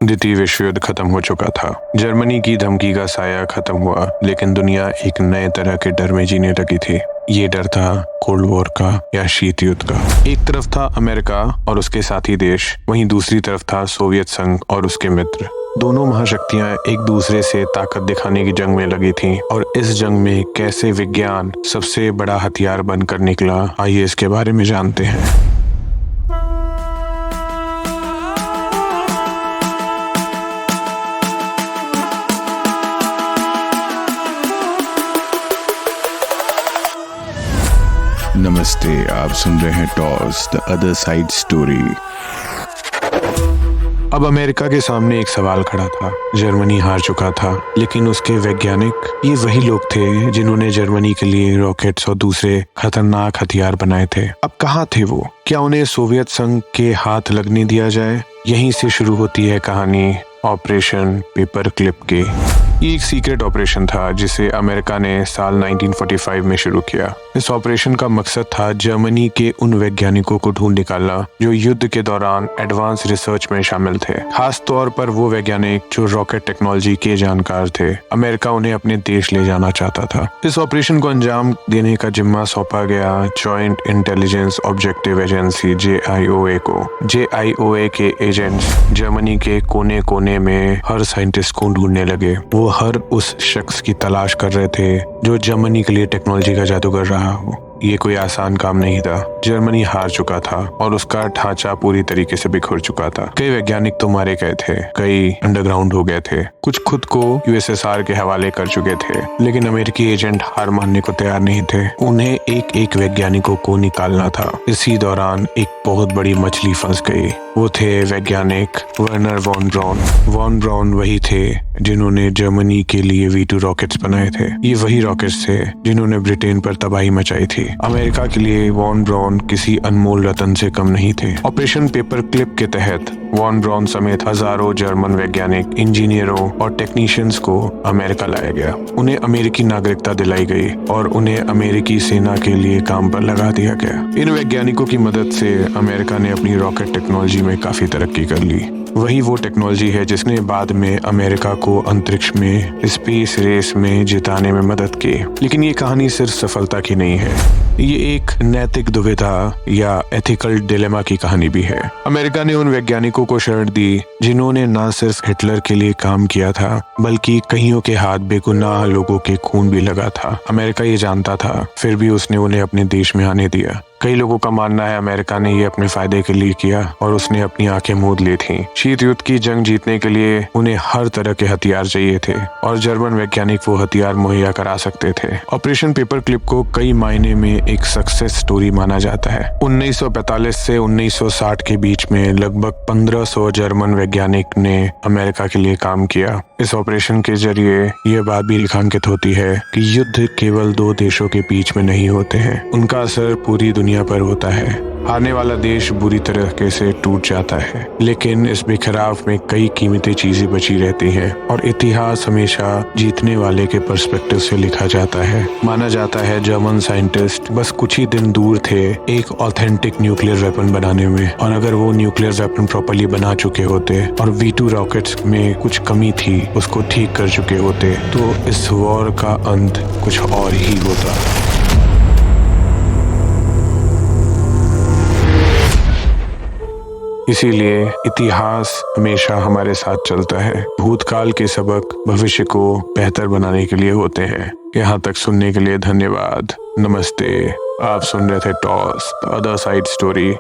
द्वितीय विश्व युद्ध खत्म हो चुका था। जर्मनी की धमकी का साया खत्म हुआ, लेकिन दुनिया एक नए तरह के डर में जीने लगी थी। ये डर था कोल्ड वॉर का या शीत युद्ध का। एक तरफ था अमेरिका और उसके साथी देश, वहीं दूसरी तरफ था सोवियत संघ और उसके मित्र। दोनों महाशक्तियां एक दूसरे से ताकत दिखाने की जंग में लगी थीं और इस जंग में कैसे विज्ञान सबसे बड़ा हथियार बनकर निकला, आइए इसके बारे में जानते हैं। नमस्ते, आप सुन रहे हैं toss the other side story. अब अमेरिका के सामने एक सवाल खड़ा था। जर्मनी हार चुका था, लेकिन उसके वैज्ञानिक ये वही लोग थे जिन्होंने जर्मनी के लिए रॉकेट्स और दूसरे खतरनाक हथियार बनाए थे। अब कहाँ थे वो? क्या उन्हें सोवियत संघ के हाथ लगने दिया जाए? यहीं से शुरू होती है कहानी ऑपरेशन पेपर क्लिप की। ये एक सीक्रेट ऑपरेशन था जिसे अमेरिका ने साल 1945 में शुरू किया। इस ऑपरेशन का मकसद था जर्मनी के उन वैज्ञानिकों को ढूंढ निकालना जो युद्ध के दौरान एडवांस रिसर्च में शामिल थे, खास तौर पर वो वैज्ञानिक जो रॉकेट टेक्नोलॉजी के जानकार थे। अमेरिका उन्हें अपने देश ले जाना चाहता था। इस ऑपरेशन को अंजाम देने का जिम्मा सौंपा गया joint intelligence objective agency JIOA को। JIOA के एजेंट्स जर्मनी के कोने कोने में हर साइंटिस्ट को ढूंढने लगे। वो हर उस शख्स की तलाश कर रहे थे जो जर्मनी के लिए टेक्नोलॉजी का जादू कर रहा हो। ये कोई आसान काम नहीं था। जर्मनी हार चुका था और उसका ढांचा पूरी तरीके से बिखर चुका था। कई वैज्ञानिक तो मारे गए थे, कई अंडरग्राउंड हो गए थे, कुछ खुद को USSR के हवाले कर चुके थे। लेकिन अमेरिकी एजेंट हार मानने को तैयार नहीं थे। उन्हें एक एक वैज्ञानिकों को निकालना था। इसी दौरान एक बहुत बड़ी मछली फंस गई। वो थे वैज्ञानिक Wernher von Braun. Von Braun वही थे जिन्होंने जर्मनी के लिए V2 रॉकेट्स बनाए थे। ये वही रॉकेट्स थे जिन्होंने ब्रिटेन पर तबाही मचाई थी। अमेरिका के लिए वॉन ब्राउन किसी अनमोल रतन से कम नहीं थे। ऑपरेशन पेपर क्लिप के तहत वॉन ब्राउन समेत हजारों जर्मन वैज्ञानिक, इंजीनियरों और टेक्नीशियंस को अमेरिका लाया गया। उन्हें अमेरिकी नागरिकता दिलाई गई और उन्हें अमेरिकी सेना के लिए काम पर लगा दिया गया। इन वैज्ञानिकों की मदद से अमेरिका ने अपनी रॉकेट टेक्नोलॉजी में काफी तरक्की कर ली। वही वो टेक्नोलॉजी है जिसने बाद में अमेरिका को अंतरिक्ष में स्पेस रेस में जिताने में मदद की। लेकिन ये कहानी सिर्फ सफलता की नहीं है, ये एक नैतिक दुविधा या एथिकल डिलेमा की कहानी भी है। अमेरिका ने उन वैज्ञानिकों को शरण दी जिन्होंने न सिर्फ हिटलर के लिए काम किया था, बल्कि कईयों के हाथ बेगुनाह लोगों के खून भी लगा था। अमेरिका ये जानता था, फिर भी उसने उन्हें अपने देश में आने दिया। कई लोगों का मानना है अमेरिका ने ये अपने फायदे के लिए किया और उसने अपनी आंखें मूंद ली थीं। शीत युद्ध की जंग जीतने के लिए उन्हें हर तरह के हथियार चाहिए थे और जर्मन वैज्ञानिक वो हथियार मुहैया करा सकते थे। ऑपरेशन पेपर क्लिप को कई मायने में एक सक्सेस स्टोरी माना जाता है। 1945 से 1960 के बीच में लगभग 1500 जर्मन वैज्ञानिक ने अमेरिका के लिए काम किया। इस ऑपरेशन के जरिए यह बात भी रेखांकित होती है कि युद्ध केवल दो देशों के बीच में नहीं होते हैं, उनका असर पूरी दुनिया पर होता है। हारने वाला देश बुरी तरीके से टूट जाता है, लेकिन इस बिखराव में कई कीमती चीजें बची रहती हैं और इतिहास हमेशा जीतने वाले के पर्सपेक्टिव से लिखा जाता है। माना जाता है जर्मन साइंटिस्ट बस कुछ ही दिन दूर थे एक ऑथेंटिक न्यूक्लियर वेपन बनाने में, और अगर वो न्यूक्लियर वेपन प्रॉपर्ली बना चुके होते और V2 रॉकेट्स में कुछ कमी थी उसको ठीक कर चुके होते, तो इस वॉर का अंत कुछ और ही होता। इसीलिए इतिहास हमेशा हमारे साथ चलता है। भूतकाल के सबक भविष्य को बेहतर बनाने के लिए होते हैं। यहाँ तक सुनने के लिए धन्यवाद। नमस्ते। आप सुन रहे थे toss the other side story.